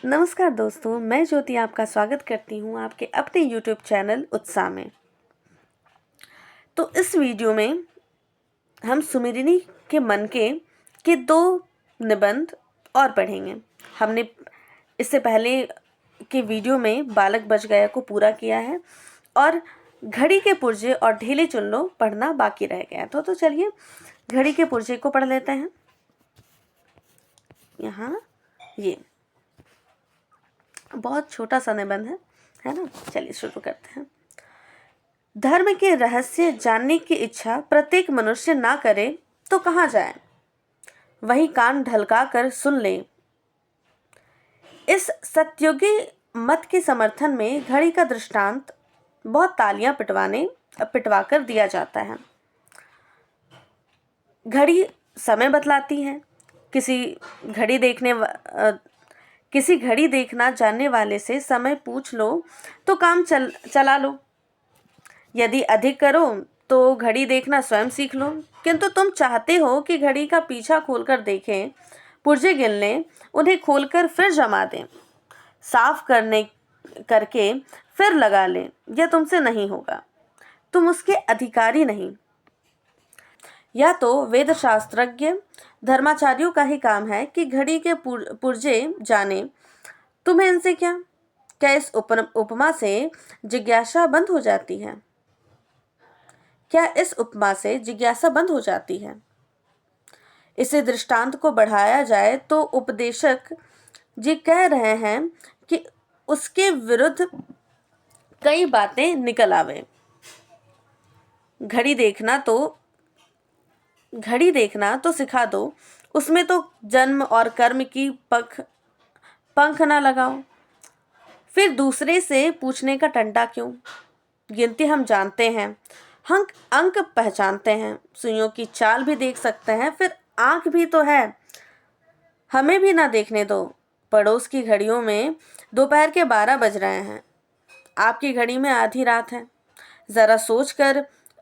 नमस्कार दोस्तों, मैं ज्योति आपका स्वागत करती हूँ आपके अपने YouTube चैनल उत्साह में। तो इस वीडियो में हम सुमेरिनी के मन के दो निबंध और पढ़ेंगे। हमने इससे पहले के वीडियो में बालक बच गया को पूरा किया है और घड़ी के पुर्जे और ढीले चुन लो पढ़ना बाकी रह गया। तो चलिए घड़ी के पुर्जे को पढ़ लेते हैं। यहाँ ये बहुत छोटा सा निबंध है ना। चलिए शुरू करते हैं। धर्म के रहस्य जानने की इच्छा प्रत्येक मनुष्य ना करे तो कहाँ जाए, वही कान ढलका कर सुन ले। इस सत्युगी मत के समर्थन में घड़ी का दृष्टांत बहुत तालियां पिटवा कर दिया जाता है। घड़ी समय बतलाती है। किसी घड़ी देखना जानने वाले से समय पूछ लो तो काम चला लो। यदि अधिक करो तो घड़ी देखना स्वयं सीख लो। किंतु तुम चाहते हो कि घड़ी का पीछा खोलकर देखें, पुर्जे गिन लें, उन्हें खोलकर फिर जमा दें, साफ करके फिर लगा लें। यह तुमसे नहीं होगा, तुम उसके अधिकारी नहीं। या तो वेद शास्त्रज्ञ धर्माचार्यों का ही काम है कि घड़ी के पुर्जे जाने। तुम्हें इनसे क्या इस उपमा से जिज्ञासा बंद हो जाती है? क्या इस उपमा से जिज्ञासा बंद हो जाती है? इसे दृष्टांत को बढ़ाया जाए तो उपदेशक जी कह रहे हैं कि उसके विरुद्ध कई बातें निकल आवे। घड़ी देखना तो सिखा दो, उसमें तो जन्म और कर्म की पंख ना लगाओ। फिर दूसरे से पूछने का टंटा क्यों? गिनती हम जानते हैं, हम अंक पहचानते हैं, सुइयों की चाल भी देख सकते हैं, फिर आंख भी तो है। हमें भी ना देखने दो। पड़ोस की घड़ियों में दोपहर के 12 बज रहे हैं, आपकी घड़ी में आधी रात है।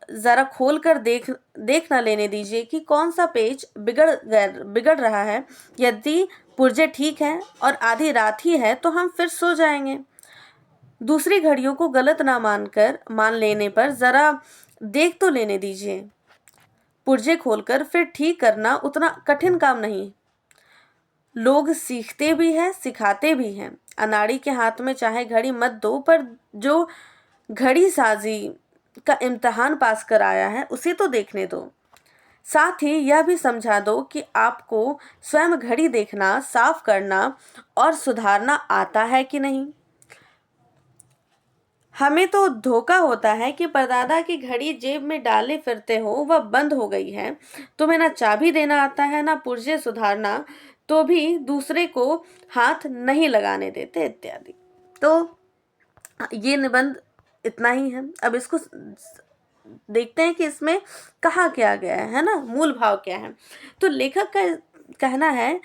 जरा खोल कर देख ना लेने दीजिए कि कौन सा पेज बिगड़ रहा है। यदि पुर्जे ठीक हैं और आधी रात ही है तो हम फिर सो जाएंगे। दूसरी घड़ियों को गलत ना मान लेने पर जरा देख तो लेने दीजिए। पुर्जे खोलकर फिर ठीक करना उतना कठिन काम नहीं। लोग सीखते भी हैं, सिखाते भी हैं। अनाड़ी के हाथ में चाहे घड़ी मत दो, पर जो घड़ी साजी का इम्तिहान पास कर आया है उसे तो देखने दो। साथ ही यह भी समझा दो कि आपको स्वयं घड़ी देखना, साफ करना और सुधारना आता है कि नहीं। हमें तो धोखा होता है कि परदादा की घड़ी जेब में डाले फिरते हो, वह बंद हो गई है। तुम्हें ना चाबी देना आता है, ना पुर्जे सुधारना, तो भी दूसरे को हाथ नहीं लगाने देते इत्यादि। तो ये निबंध इतना ही है। अब इसको देखते हैं कि इसमें कहा क्या गया है ना, मूल भाव क्या है। तो लेखक का कहना है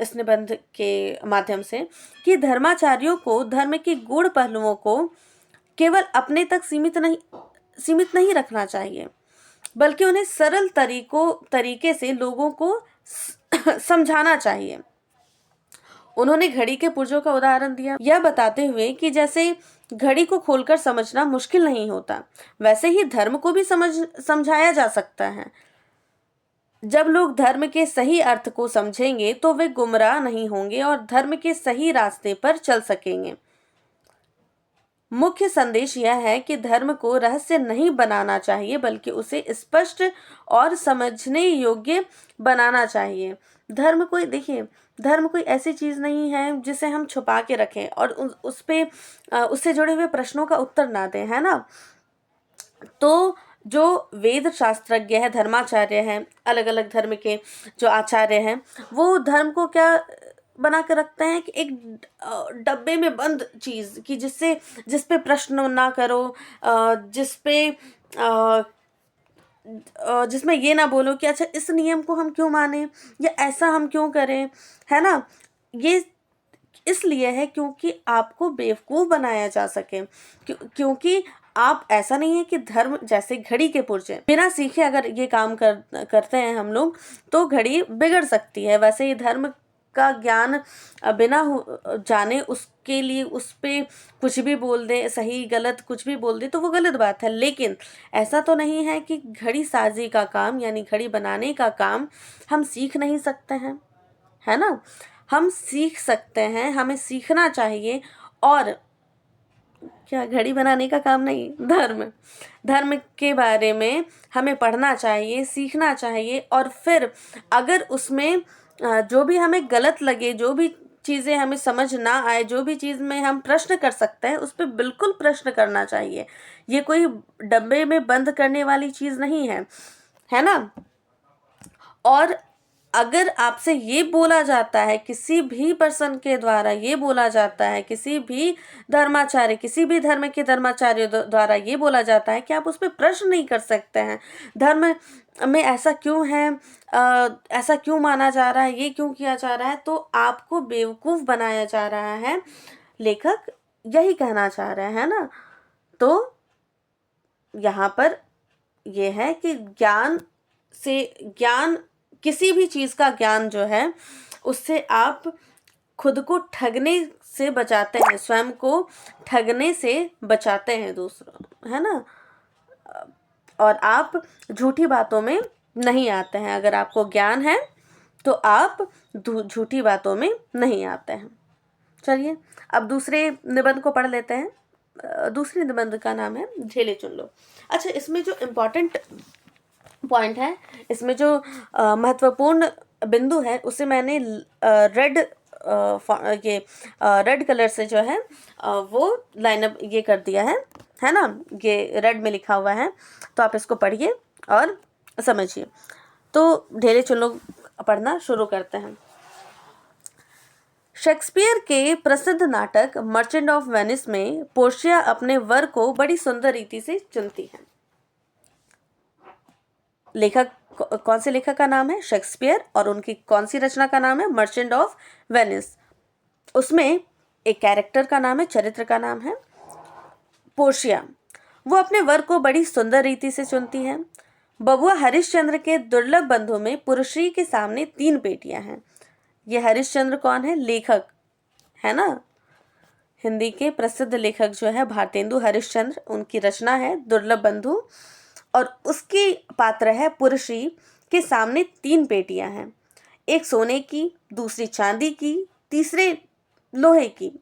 इस निबंध के माध्यम से कि धर्माचार्यों को धर्म के गूढ़ पहलुओं को केवल अपने तक सीमित नहीं रखना चाहिए, बल्कि उन्हें सरल तरीके से लोगों को समझाना चाहिए। उन्होंने घड़ी के पुर्जों का उदाहरण दिया, यह बताते हुए कि जैसे घड़ी को खोलकर समझना मुश्किल नहीं होता, वैसे ही धर्म को भी समझाया जा सकता है। जब लोग धर्म के सही अर्थ को समझेंगे तो वे गुमराह नहीं होंगे और धर्म के सही रास्ते पर चल सकेंगे। मुख्य संदेश यह है कि धर्म को रहस्य नहीं बनाना चाहिए, बल्कि उसे स्पष्ट और समझने योग्य बनाना चाहिए। धर्म कोई ऐसी चीज नहीं है जिसे हम छुपा के रखें और उससे जुड़े हुए प्रश्नों का उत्तर ना दें, है ना। तो जो वेद शास्त्रज्ञ है, धर्माचार्य हैं, अलग अलग धर्म के जो आचार्य हैं, वो धर्म को क्या बना के रखते हैं कि एक डब्बे में बंद चीज कि जिस पे प्रश्न ना करो, जिसमें ये ना बोलो कि अच्छा इस नियम को हम क्यों माने या ऐसा हम क्यों करें, है ना। ये इसलिए है क्योंकि आपको बेवकूफ़ बनाया जा सके, क्योंकि आप ऐसा नहीं है कि धर्म जैसे घड़ी के पुर्जे बिना सीखे अगर ये काम करते हैं हम लोग तो घड़ी बिगड़ सकती है। वैसे ही धर्म का ज्ञान बिना जाने उसके लिए उस पे कुछ भी बोल दे, सही गलत कुछ भी बोल दे, तो वो गलत बात है। लेकिन ऐसा तो नहीं है कि घड़ी साजी का काम यानी घड़ी बनाने का काम हम सीख नहीं सकते हैं, है ना। हम सीख सकते हैं, हमें सीखना चाहिए। और क्या घड़ी बनाने का काम नहीं, धर्म के बारे में हमें पढ़ना चाहिए, सीखना चाहिए। और फिर अगर उसमें जो भी हमें गलत लगे, जो भी चीज़ें हमें समझ ना आए, जो भी चीज़ में हम प्रश्न कर सकते हैं, उस पर बिल्कुल प्रश्न करना चाहिए। ये कोई डब्बे में बंद करने वाली चीज़ नहीं है ना। और अगर आपसे ये बोला जाता है, किसी भी पर्सन के द्वारा ये बोला जाता है, किसी भी धर्माचार्य, किसी भी धर्म के धर्माचार्य द्वारा ये बोला जाता है कि आप उस पर प्रश्न नहीं कर सकते हैं, धर्म में ऐसा क्यों है, ऐसा क्यों माना जा रहा है, ये क्यों किया जा रहा है, तो आपको बेवकूफ़ बनाया जा रहा है। लेखक यही कहना चाह रहे हैं ना। तो यहाँ पर ये है कि ज्ञान किसी भी चीज़ का ज्ञान जो है, उससे आप खुद को ठगने से बचाते हैं, स्वयं को ठगने से बचाते हैं दूसरों, है ना। और आप झूठी बातों में नहीं आते हैं। अगर आपको ज्ञान है तो आप झूठी बातों में नहीं आते हैं। चलिए अब दूसरे निबंध को पढ़ लेते हैं। दूसरे निबंध का नाम है ढेले चुन लो। अच्छा, इसमें जो इम्पोर्टेंट पॉइंट है, इसमें जो महत्वपूर्ण बिंदु है, उसे मैंने रेड कलर से जो है वो लाइनअप ये कर दिया है ना। ये रेड में लिखा हुआ है, तो आप इसको पढ़िए और समझिए। तो ढेले चुन लो पढ़ना शुरू करते हैं। शेक्सपियर के प्रसिद्ध नाटक मर्चेंट ऑफ वेनिस में पोर्शिया अपने वर को बड़ी सुंदर रीति से चुनती है। लेखक कौन से लेखक का नाम है? शेक्सपियर। और उनकी कौन सी रचना का नाम है? Merchant of Venice. उसमें एक कैरेक्टर का नाम है, चरित्र का नाम है पोर्शिया। वो अपने वर को बड़ी सुंदर रीति से चुनती है। बबुआ हरिश्चंद्र के दुर्लभ बंधु में पुरुषी के सामने 3 बेटियां हैं। ये हरिश्चंद्र कौन है? लेखक, है ना। हिंदी के प्रसिद्ध लेखक जो है भारतेंदु हरिश्चंद्र, उनकी रचना है दुर्लभ बंधु। और उसकी पात्र है पुरुषी के सामने 3 बेटियां हैं। एक सोने की, दूसरी चांदी की, तीसरे लोहे की।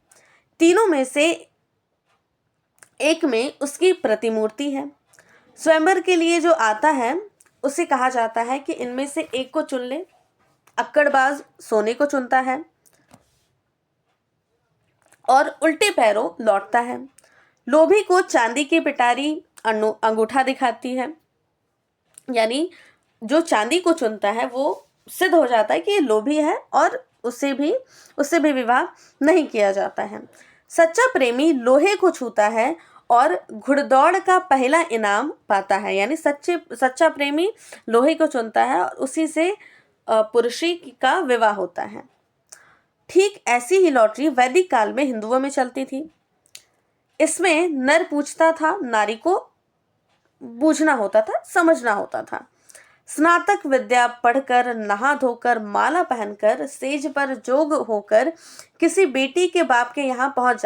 तीनों में से एक में उसकी प्रतिमूर्ति है। स्वयंवर के लिए जो आता है उसे कहा जाता है कि इनमें से एक को चुन ले। अक्कड़बाज सोने को चुनता है और उल्टे पैरों लौटता है। लोभी को चांदी की पिटारी अंगूठा दिखाती है, यानी जो चांदी को चुनता है वो सिद्ध हो जाता है कि ये लोभी है और उससे भी विवाह नहीं किया जाता है। सच्चा प्रेमी लोहे को छूता है और घुड़दौड़ का पहला इनाम पाता है, यानी सच्चा प्रेमी लोहे को चुनता है और उसी से पुरुषी का विवाह होता है। ठीक ऐसी ही लॉटरी वैदिक काल में हिंदुओं में चलती थी। इसमें नर पूछता था, नारी को बूझना होता था, समझना होता था। स्नातक विद्या पढ़कर, नहा धोकर, माला पहनकर, सेज पर जोग होकर किसी बेटी के बाप के यहाँ पहुंच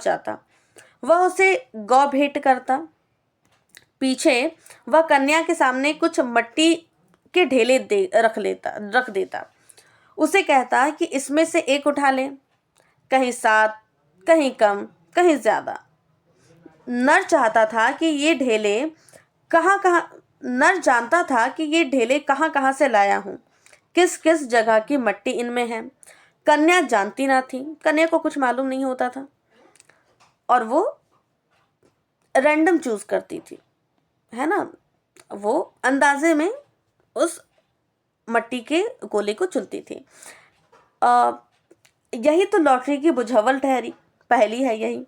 जाता। वह उसे गौ भेंट करता। पीछे वह कन्या के सामने कुछ मट्टी के ढेले रख देता। उसे कहता कि इसमें से एक उठा ले, कहीं 7, कहीं कम, कहीं ज्यादा। नर जानता था कि ये ढेले कहाँ से लाया हूँ, किस किस जगह की मट्टी इनमें है। कन्या जानती ना थी, कन्या को कुछ मालूम नहीं होता था और वो रैंडम चूज करती थी, है ना। वो अंदाजे में उस मट्टी के गोले को चुनती थी। यही तो लॉटरी की बुझावल ठहरी। पहली है यही।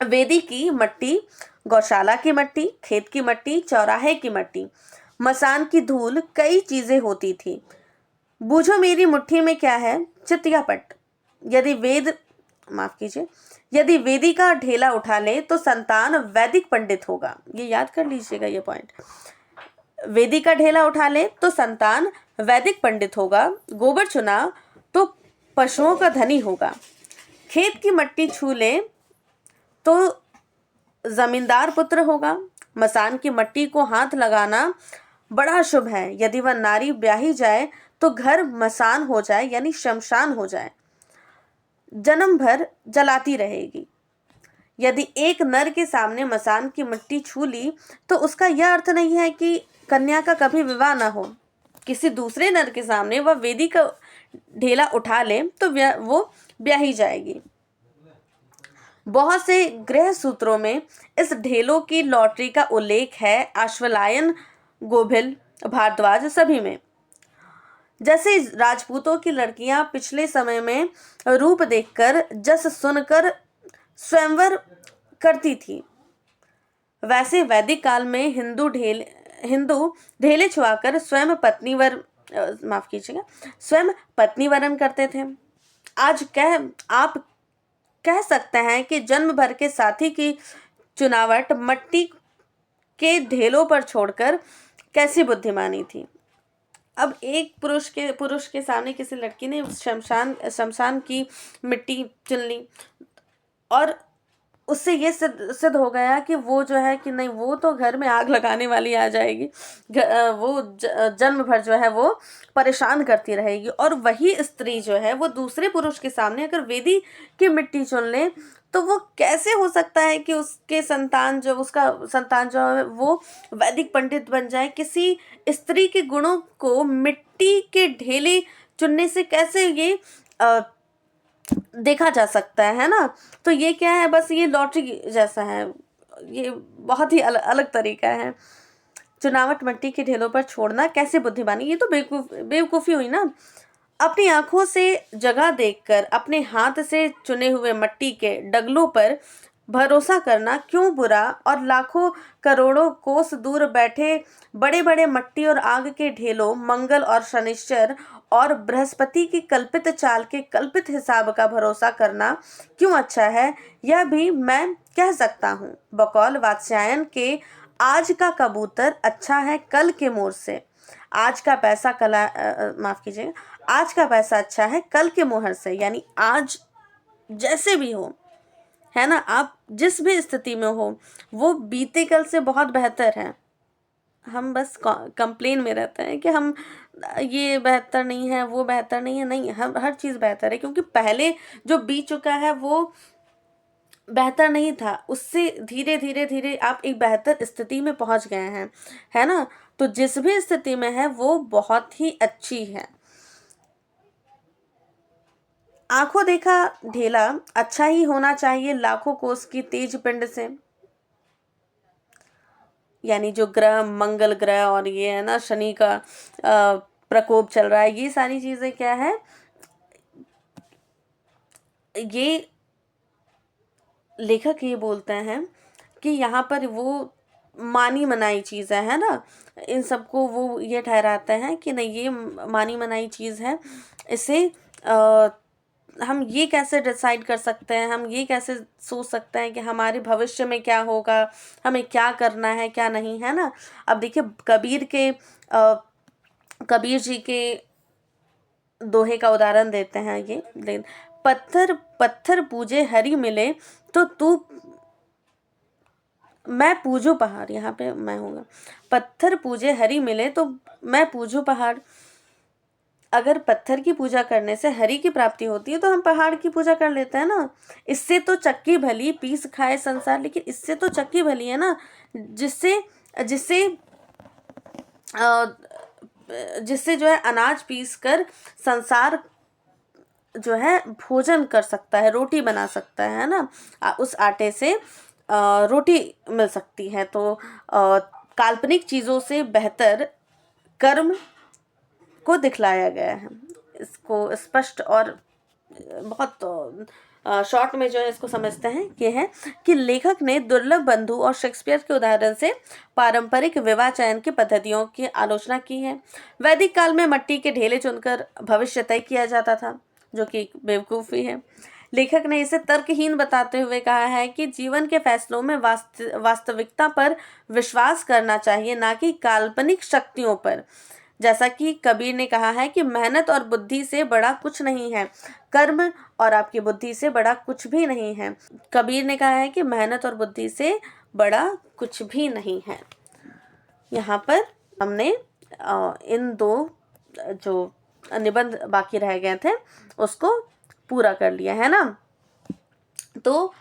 वेदी की मट्टी, गौशाला की मट्टी, खेत की मट्टी, चौराहे की मट्टी, मसान की धूल, कई चीजें होती थी। बूझो मेरी मुट्ठी में क्या है? चित या पट। यदि वेदी का ढेला उठा ले तो संतान वैदिक पंडित होगा। ये याद कर लीजिएगा ये पॉइंट। वेदी का ढेला उठा ले तो संतान वैदिक पंडित होगा, गोबर चुना तो पशुओं का धनी होगा, खेत की मट्टी छू ले तो जमींदार पुत्र होगा, मसान की मट्टी को हाथ लगाना बड़ा शुभ है, यदि वह नारी ब्याही जाए तो घर मसान हो जाए यानी शमशान हो जाए, जन्म भर जलाती रहेगी। यदि एक नर के सामने मसान की मिट्टी छू ली तो उसका यह अर्थ नहीं है कि कन्या का कभी विवाह न हो। किसी दूसरे नर के सामने वह वेदी का ढेला उठा ले तो वो ब्याही जाएगी। बहुत से गृह सूत्रों में इस ढेलों की लॉटरी का उल्लेख है, आश्वलायन, गोभिल, भारद्वाज सभी में। जैसे राजपूतों की लड़कियां पिछले समय में रूप देखकर, जस सुनकर स्वयंवर करती थी, वैसे वैदिक काल में हिंदू ढेले छुआकर स्वयं पत्नी वरण करते थे। आज आप कह सकते हैं कि जन्म भर के साथी की चुनावट मट्टी के ढेलों पर छोड़कर कैसी बुद्धिमानी थी। अब एक पुरुष के सामने किसी लड़की ने शमशान की मिट्टी चुन ली और उससे ये सिद्ध हो गया कि वो जो है कि नहीं, वो तो घर में आग लगाने वाली आ जाएगी, वो जन्म भर जो है वो परेशान करती रहेगी। और वही स्त्री जो है वो दूसरे पुरुष के सामने अगर वेदी की मिट्टी चुन ले तो वो कैसे हो सकता है कि उसका संतान जो है वो वैदिक पंडित बन जाए। किसी स्त्री के गुणों को मिट्टी के ढेले चुनने से कैसे ये देखा जा सकता है ना। तो ये क्या है, बस ये लॉटरी जैसा है, ये बहुत ही अलग तरीका है। चुनावट मिट्टी के ढेलों पर छोड़ना कैसे बुद्धिमानी, ये तो बेवकूफ़ी हुई ना। अपनी आंखों से जगह देखकर अपने हाथ से चुने हुए मिट्टी के डगलों पर भरोसा करना क्यों बुरा, और लाखों करोड़ों कोस दूर बैठे बड़े बड़े मिट्टी और आग के ढेलों, मंगल और शनिश्चर और बृहस्पति की कल्पित चाल के कल्पित हिसाब का भरोसा करना क्यों अच्छा है, यह भी मैं कह सकता हूँ। बकौल वात्स्यायन के आज का कबूतर अच्छा है कल के मोर से, आज का पैसा आज का पैसा अच्छा है कल के मोहर से। यानी आज जैसे भी हो, है ना, आप जिस भी स्थिति में हो वो बीते कल से बहुत बेहतर है। हम बस कंप्लेन में रहते हैं कि हम ये बेहतर नहीं है, वो बेहतर नहीं है। नहीं, हम हर चीज़ बेहतर है, क्योंकि पहले जो बीत चुका है वो बेहतर नहीं था, उससे धीरे धीरे आप एक बेहतर स्थिति में पहुंच गए हैं, है ना। तो जिस भी स्थिति में है वो बहुत ही अच्छी है। आंखों देखा ढेला अच्छा ही होना चाहिए लाखों कोस की तेज पिंड से। यानी जो ग्रह, मंगल ग्रह और ये है ना शनि का प्रकोप चल रहा है, ये सारी चीजें क्या है, ये लेखक ये बोलते हैं कि यहाँ पर वो मानी मनाई चीज़ है ना, इन सबको वो ये ठहराते हैं कि नहीं, ये मानी मनाई चीज़ है। इसे हम ये कैसे डिसाइड कर सकते हैं, हम ये कैसे सोच सकते हैं कि हमारे भविष्य में क्या होगा, हमें क्या करना है क्या नहीं, है ना। अब देखिए कबीर जी के दोहे का उदाहरण देते हैं ये, पत्थर पत्थर पूजे हरि मिले तो तू मैं पूजू पहाड़, यहाँ पे मैं हूँगा, पत्थर पूजे हरि मिले तो मैं पूजू पहाड़। अगर पत्थर की पूजा करने से हरि की प्राप्ति होती है तो हम पहाड़ की पूजा कर लेते हैं ना। इससे तो चक्की भली पीस खाए संसार, लेकिन इससे तो चक्की भली है ना, जिससे जिससे जो है अनाज पीस कर संसार जो है भोजन कर सकता है, रोटी बना सकता है ना, उस आटे से रोटी मिल सकती है। तो काल्पनिक चीज़ों से बेहतर कर्म को दिखलाया गया है। इसको स्पष्ट और बहुत शॉर्ट में जो है इसको समझते हैं, ये है कि लेखक ने दुर्लभ बंधु और शेक्सपियर के उदाहरण से पारंपरिक विवाह चयन की पद्धतियों की आलोचना की है। वैदिक काल में मिट्टी के ढेले चुनकर भविष्य तय किया जाता था, जो कि बेवकूफ़ी है। लेखक ने इसे तर्कहीन बताते हुए कहा है कि जीवन के फैसलों में वास्तविकता पर विश्वास करना चाहिए, ना कि काल्पनिक शक्तियों पर। जैसा कि कबीर ने कहा है कि मेहनत और बुद्धि से बड़ा कुछ नहीं है, कर्म और आपकी बुद्धि से बड़ा कुछ भी नहीं है। कबीर ने कहा है कि मेहनत और बुद्धि से बड़ा कुछ भी नहीं है। यहाँ पर हमने इन दो जो निबंध बाकी रह गए थे उसको पूरा कर लिया है ना। तो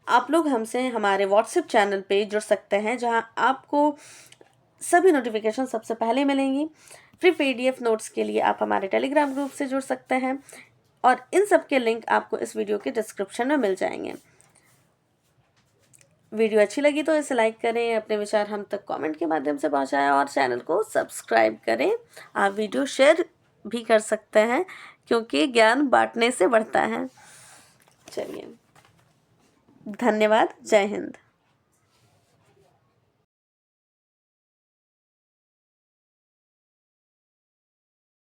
आप लोग हमसे हमारे व्हाट्सएप चैनल पे जुड़ सकते हैं, जहां आपको सभी नोटिफिकेशन सबसे पहले मिलेंगी। फ्री PDF नोट्स के लिए आप हमारे टेलीग्राम ग्रुप से जुड़ सकते हैं और इन सब के लिंक आपको इस वीडियो के डिस्क्रिप्शन में मिल जाएंगे। वीडियो अच्छी लगी तो इसे लाइक करें, अपने विचार हम तक कमेंट के माध्यम से पहुंचाएं और चैनल को सब्सक्राइब करें। आप वीडियो शेयर भी कर सकते हैं, क्योंकि ज्ञान बांटने से बढ़ता है। चलिए, धन्यवाद। जय हिंद।